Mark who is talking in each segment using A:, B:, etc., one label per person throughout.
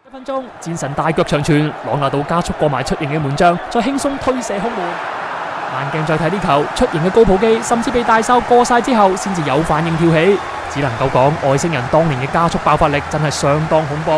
A: 1分鐘，戰神大腳長傳，朗拿度加速過埋出迎嘅門將，再輕鬆推射空門。慢鏡再睇呢球，出迎嘅高普基甚至被大哨過晒之後，先至有反應跳起。只能夠講外星人當年嘅加速爆發力真係相當恐怖。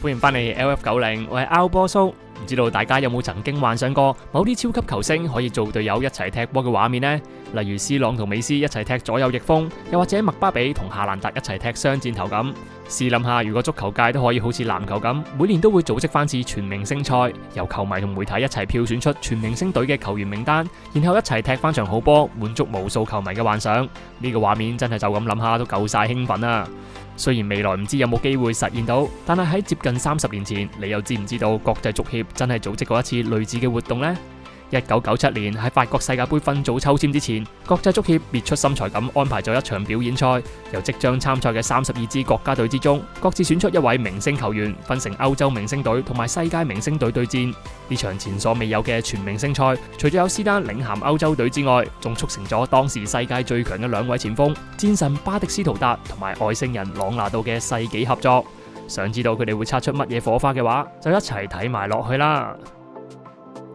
A: 歡迎翻嚟 LF90，我係 Al 波叔。唔知道大家有冇曾經幻想過某啲超級球星可以做隊友一齊踢波嘅畫面呢？例如 C 朗同美斯一齊踢左右翼鋒，又或者麥巴比同夏蘭特一齊踢雙箭頭咁。試諗下，如果足球界都可以好似籃球咁，每年都會組織翻次全明星賽，由球迷同媒體一齊票選出全明星隊嘅球員名單，然後一齊踢翻場好波，滿足無數球迷嘅幻想。呢個畫面真係就咁諗下都夠晒興奮啦！雖然未來唔知有冇機會實現到，但係喺接近30年前，你又知唔知道國際足協真係組織過一次類似嘅活動呢？1997年喺法國世界盃分組抽籤之前，國際足協別出心裁咁安排咗一場表演賽，由即將參賽嘅32支國家隊之中，各自選出一位明星球員，分成歐洲明星隊同埋世界明星隊對戰。呢場前所未有嘅全明星賽，除咗有斯丹領銜歐洲隊之外，仲促成咗當時世界最強嘅兩位前鋒戰神巴迪斯圖達同埋外星人朗拿度嘅世紀合作。想知道佢哋會擦出乜嘢火花嘅話，就一齊睇埋落去啦！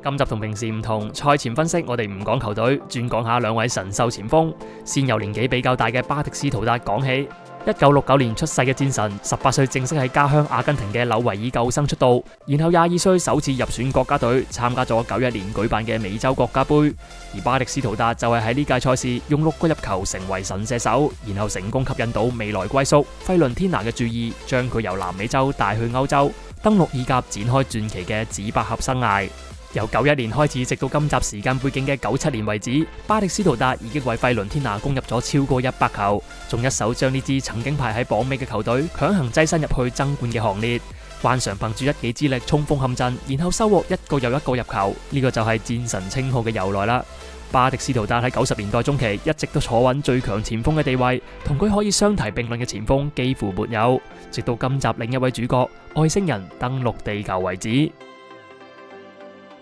A: 今集同平時唔同，賽前分析我哋唔講球隊，專講下兩位神獸前鋒。先由年紀比較大嘅巴迪斯圖達講起。1969年出世嘅戰神，18歲正式喺家鄉阿根廷嘅紐維爾救生出道，然後22歲首次入選國家隊，參加咗91年舉辦嘅美洲國家盃。而巴迪斯圖達就係喺呢屆賽事用6個入球成為神射手，然後成功吸引到未來歸宿費倫天拿嘅注意，將佢由南美洲帶去歐洲，登陸意甲展開傳奇嘅紙百合生涯。由91年開始，直到今集時間背景嘅97年為止，巴迪斯圖達已經為費倫天拿攻入咗超過100球，仲一手將呢支曾經排喺榜尾嘅球隊強行躋身入去爭冠嘅行列，慣常憑住一己之力衝鋒陷陣，然後收穫一個又一個入球，呢個就係戰神稱號嘅由來啦。巴迪斯圖達喺90年代中期一直都坐穩最強前鋒嘅地位，同佢可以相提並論嘅前鋒幾乎沒有，直到今集另一位主角外星人登陸地球為止。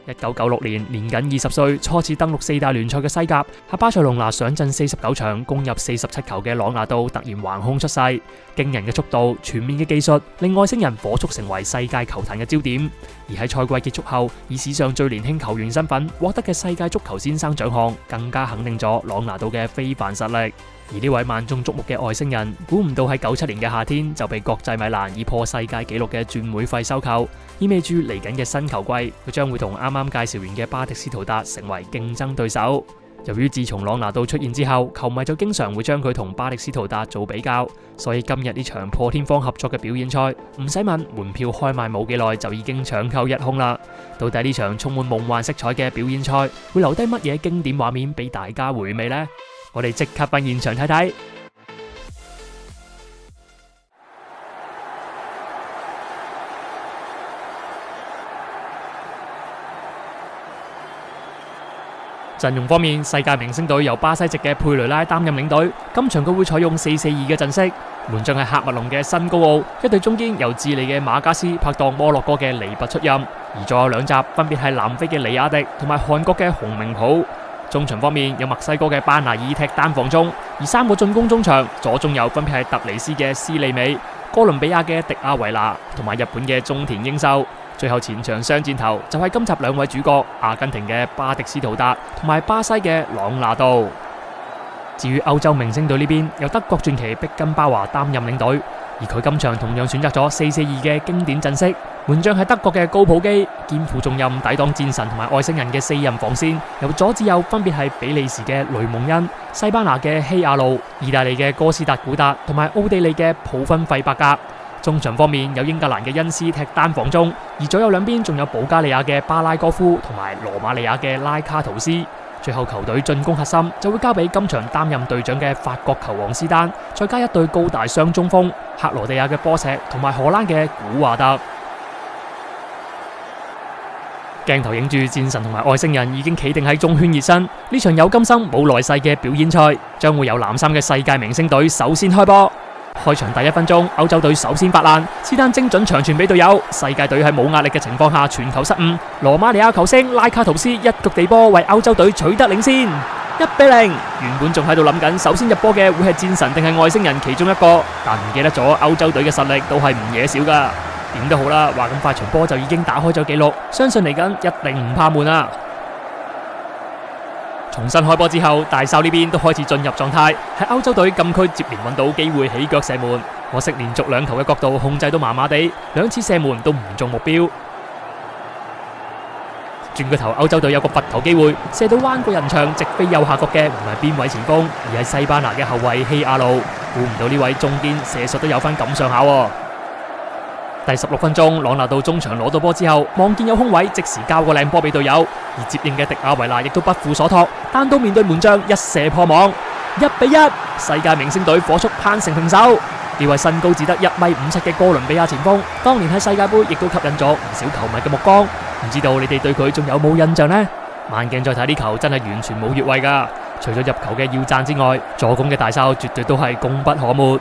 A: 1996年，年僅20歲，初次登陸4大聯賽嘅西甲，喺巴塞隆拿上陣49場，攻入47球嘅朗拿度突然橫空出世，驚人嘅速度、全面嘅技術，令外星人火速成為世界球壇嘅焦點。而喺賽季結束後，以史上最年輕球員身份獲得嘅世界足球先生獎項，更加肯定咗朗拿度嘅非凡實力。而呢位萬眾矚目嘅外星人，估唔到喺97年嘅夏天就被國際米蘭以破世界紀錄嘅轉會費收購，意味住嚟緊嘅新球季，佢將會同啱啱介紹完嘅巴迪斯圖達成為競爭對手。由於自從朗拿度出現之後，球迷就經常會將佢同巴迪斯圖達做比較，所以今日呢場破天荒合作嘅表演賽，唔使問，門票開賣冇幾耐就已經搶購一空啦。到底呢場充滿夢幻色彩嘅表演賽，會留低乜嘢經典畫面俾大家回味呢？我哋即刻返現場睇睇。陣容方面，世界明星隊由巴西籍嘅佩雷拉擔任領隊，今場佢會採用4-4-2嘅陣式。門將係喀麥隆嘅辛高奧，一隊中堅由智利嘅馬加斯拍檔摩洛哥嘅尼拔出任，而左右兩閘分別係南非嘅里亞迪同埋韓國嘅洪明普。中場方面有墨西哥嘅巴拿爾踢單防中，而3個進攻中場左中右分別係特尼斯嘅斯利美、哥倫比亞嘅迪亞維拿同埋日本嘅中田英壽。最後前場雙箭頭就係今集兩位主角阿根廷嘅巴迪斯圖達同埋巴西嘅朗拿度。至於歐洲明星隊呢邊，由德國傳奇碧根包華擔任領隊，而佢今場同樣選擇咗4-4-2嘅經典陣式。門將係德國嘅高普基，肩負重任抵擋戰神同埋外星人嘅4人防線，由左至右分別係比利時嘅雷蒙恩、西班牙嘅希亞路、意大利嘅哥斯達古達同埋奧地利嘅普芬費伯格。中場方面有英格蘭嘅恩斯踢單防中，而左右兩邊仲有保加利亞嘅巴拉戈夫同埋羅馬尼亞嘅拉卡圖斯。最後球隊進攻核心就會交俾今場擔任隊長嘅法國球王斯丹，再加一對高大雙中鋒克羅地亞嘅波石同埋荷蘭嘅古華特。鏡頭影住戰神同埋外星人已經企定喺中圈熱身，呢場有今生冇來世嘅表演賽將會由藍衫嘅世界明星隊首先開波。開場第1分鐘，歐洲隊首先發難，斯丹精準長傳俾隊友，世界隊喺冇壓力嘅情況下傳球失誤，羅馬尼亞球星拉卡圖斯一腳地波為歐洲隊取得領先。1-0。原本仲喺度諗緊，首先入波嘅會係戰神定係外星人其中一個，但唔記得咗歐洲隊嘅實力都係唔惹少噶。點都好啦，話咁快場波就已經打開咗紀錄，相信嚟緊一定唔怕悶啊！重新開波之後，大哨呢邊都開始進入狀態，喺歐洲隊禁區接連揾到機會起腳射門，可惜連續2球嘅角度控制都麻麻地，2次射門都唔中目標。轉個頭，歐洲隊有個拔頭機會，射到彎過人牆，直飛右下角嘅唔係邊位前鋒，而係西班牙嘅後衛希亞路。估唔到呢位中堅射術都有翻咁上下喎。第16分鐘，朗拿度中場攞到波之後，望見有空位，即時交個靚波俾隊友，而接應嘅迪亞維納亦都不負所託，單刀面對門將一射破網，1-1。世界明星隊火速攀成平手。呢位身高只得1.57米嘅哥倫比亞前鋒，當年喺世界盃亦都吸引咗唔少球迷嘅目光。唔知道你哋對佢仲有冇印象呢？慢鏡再睇呢球，真係完全冇越位噶。除咗入球嘅要讚之外，助攻嘅大哨絕對都係功不可沒。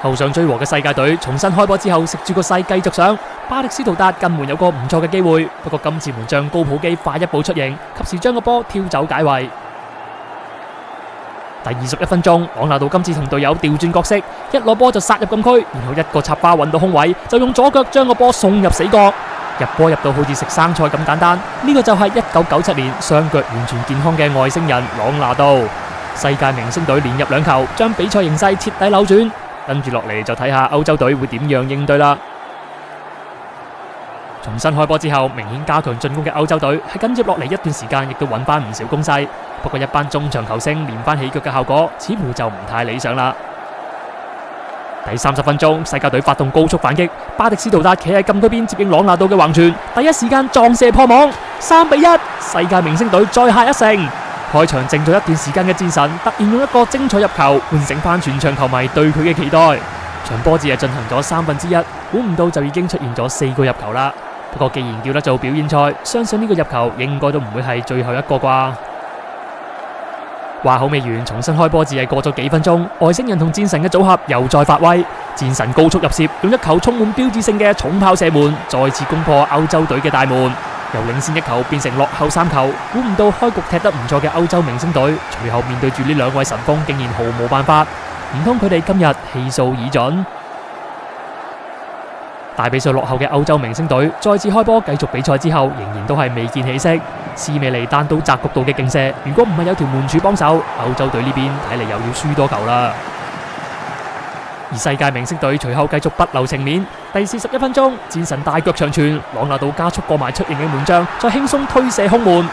A: 後上追和嘅世界隊重新開波之後，食住個勢繼續上。巴迪斯圖達近門有個唔錯嘅機會，不過今次門將高普基快一步出迎，及時將個波挑走解圍。第21分鐘，朗拿度今次同隊友調轉角色，一攞波就殺入禁區，然後一個插花揾到空位，就用左腳將個波送入死角。入波入到好似食生菜咁簡單，呢個就係1997年雙腳完全健康嘅外星人朗拿度。世界明星隊連入2球，將比賽形勢徹底扭轉。跟住落嚟就睇下歐洲隊會點樣應對啦。重新開波之後，明顯加強進攻嘅歐洲隊喺緊接落嚟一段時間亦都揾翻唔少攻勢，不過一班中場球星連翻起腳嘅效果似乎就唔太理想啦。第30分鐘，世界隊發動高速反擊，巴迪斯圖達企喺禁區邊接應朗拿度嘅橫傳，第一時間撞射破網，3-1。世界明星隊再下一城。開場靜咗一段時間嘅戰神突然用一個精彩入球喚醒翻全場球迷對佢嘅期待。場波只係進行咗1/3，估唔到就已經出現咗4個入球啦。不過既然叫得做表演賽，相信呢個入球應該都唔會係最後一個啩。話好未完，重新開波只係過咗幾分鐘，外星人同戰神嘅組合又再發威。戰神高速入攝，用一球充滿標誌性嘅重炮射門，再次攻破歐洲隊嘅大門，由領先1球變成落後3球。估唔到開局踢得唔錯嘅歐洲明星隊，隨後面對住呢2位神鋒，竟然毫無辦法。唔通佢哋今日氣數已盡？大比數落後嘅歐洲明星隊再次開波繼續比賽之後，仍然都係未見起色。斯美利單刀窄角度嘅勁射，如果唔係有條門柱幫手，歐洲隊呢邊睇嚟又要輸多球啦。而世界明星隊隨後繼續不留情面，第41分鐘，戰神大腳長傳，朗拿度加速過埋出迎嘅門將，再輕鬆推射空門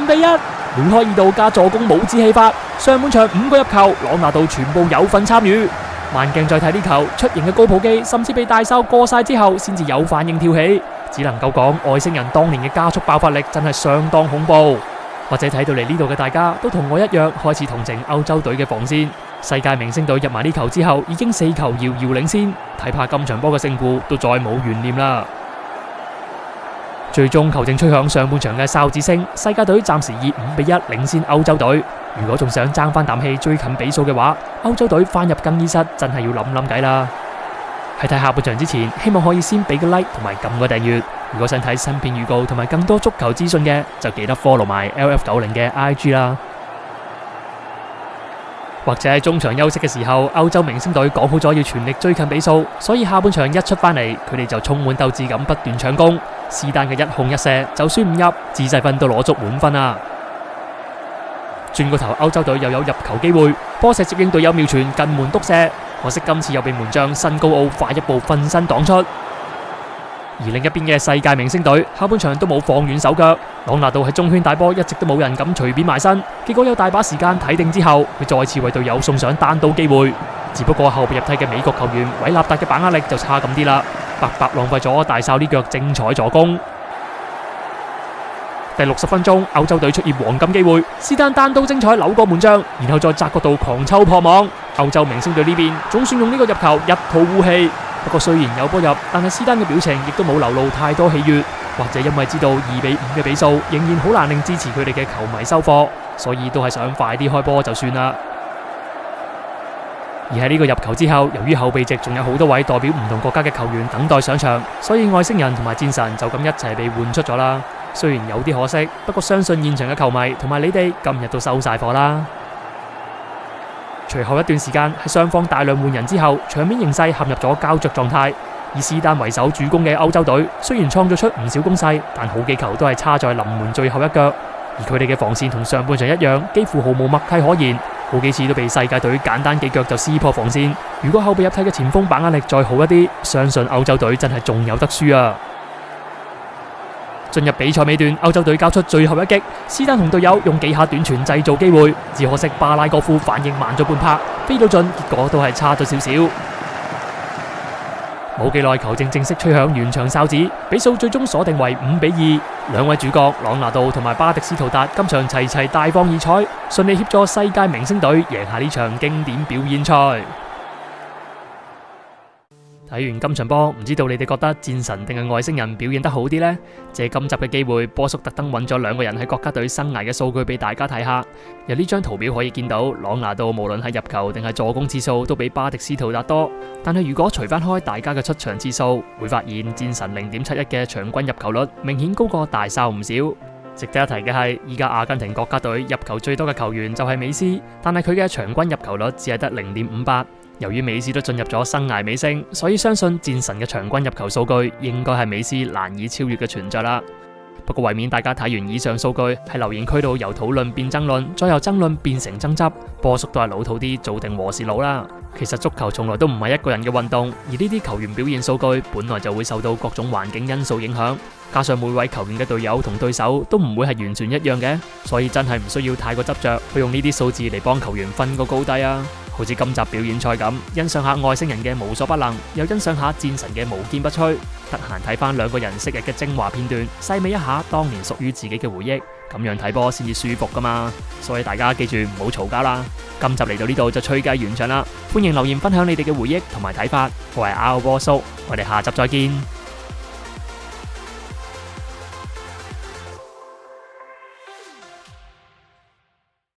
A: ，5-1。梅開2度加助攻，帽子戲法，上半場5個入球，朗拿度全部有份參與。慢鏡再睇呢球，出迎嘅高普基甚至被大哨過晒之後，先至有反應跳起。只能夠講外星人當年嘅加速爆發力真係相當恐怖。或者睇到嚟呢度嘅大家都同我一樣開始同情歐洲隊嘅防線。世界明星隊入埋呢球之後，已經4球遙遙領先，睇怕今場波嘅勝負都再冇懸念啦。最終球證吹響上半場嘅哨子聲，世界隊暫時以5-1領先歐洲隊。如果仲想爭翻啖氣追近比數嘅話，歐洲隊翻入更衣室真係要諗諗計啦。喺睇下半場之前，希望可以先俾個 like 同埋撳個訂閱。如果想睇新片預告同埋更多足球資訊嘅，就記得 follow 埋 LF90嘅 IG 啦。或者喺中場休息嘅時候，歐洲明星隊講好咗要全力追近比數，所以下半場一出翻嚟，佢哋就充滿鬥志咁不斷搶攻。是但嘅1控1射，就算唔入，自製分都攞足滿分啊！轉個頭，歐洲隊又有入球機會，波石接應隊友妙傳近門篤射，可惜今次又被門將新高奧快一步瞓身擋出。而另一邊嘅世界明星隊下半場都冇放軟手腳，朗拿度喺中圈大波一直都冇人敢隨便埋身，結果有大把時間睇定之後，佢再次為隊友送上單刀機會，只不過後備入替嘅美國球員韋納達嘅把握力就差咁啲啦，白白浪費咗大哨呢腳精彩助攻。第60分鐘，歐洲隊出現黃金機會，斯丹單刀精彩扭過門將，然後再窄角度狂抽破網。歐洲明星隊呢邊總算用呢個入球一吐烏氣。不過雖然有波入，但係斯丹嘅表情亦都冇流露太多喜悅，或者因為知道2-5嘅比數仍然好難令支持佢哋嘅球迷收貨，所以都係想快啲開波就算啦。而喺呢個入球之後，由於後備席仲有好多位代表唔同國家嘅球員等待上場，所以外星人同埋戰神就咁一齊被換出咗啦。雖然有啲可惜，不過相信現場嘅球迷同埋你哋今日都收晒貨啦。隨後一段時間喺雙方大量換人之後，場面形勢陷入咗膠着狀態。以斯丹為首主攻嘅歐洲隊雖然創造出唔少攻勢，但好幾球都係差在臨門最後一腳。而佢哋嘅防線同上半場一樣，幾乎毫無默契可言，好幾次都被世界隊簡單幾腳就撕破防線。如果後備入替嘅前鋒把握力再好一啲，相信歐洲隊真係仲有得輸啊！進入比賽尾段，歐洲隊交出最後一擊，斯丹同隊友用幾下短傳製造機會，只可惜巴拉戈夫反應慢咗半拍，飛到盡，結果都係差咗少少。冇幾耐，球證正式吹響完場哨子，比數最終鎖定為5-2。兩位主角朗拿度同埋巴迪斯圖達今場齊齊大放異彩，順利協助世界明星隊贏下呢場經典表演賽。睇完今場波，唔知道你哋覺得戰神定係外星人表現得好啲呢？借今集嘅機會，波叔特登揾咗兩個人喺國家隊生涯嘅數據俾大家睇下。由呢張圖表可以見到，朗拿度無論係入球定係助攻次數都比巴迪斯圖達多。但係如果除翻開大家嘅出場次數，會發現戰神0.71嘅場均入球率明顯高過大哨唔少。值得一提嘅係，依家阿根廷國家隊入球最多嘅球員就係美斯，但係佢嘅場均入球率只係得0.58。由於美斯都進入咗生涯尾聲，所以相信戰神嘅場均入球數據應該係美斯難以超越嘅存在啦。不過為免大家睇完以上數據喺留言區度由討論變爭論，再由爭論變成爭執，波叔都係老土啲做定和事佬啦。其實足球從來都唔係一個人嘅運動，而呢啲球員表現數據本來就會受到各種環境因素影響，加上每位球員嘅隊友同對手都唔會係完全一樣嘅，所以真係唔需要太過執着去用呢啲數字嚟幫球員分個高低啊。好似今集表演賽咁，欣賞下外星人嘅無所不能，又欣賞下戰神嘅無堅不摧。得閒睇翻兩個人昔日嘅精華片段，細味一下當年屬於自己嘅回憶，咁樣睇波先至舒服噶嘛。所以大家記住唔好嘈交啦。今集嚟到呢度就吹雞完場啦，歡迎留言分享你哋嘅回憶同埋睇法。我係阿波叔，我哋下集再見。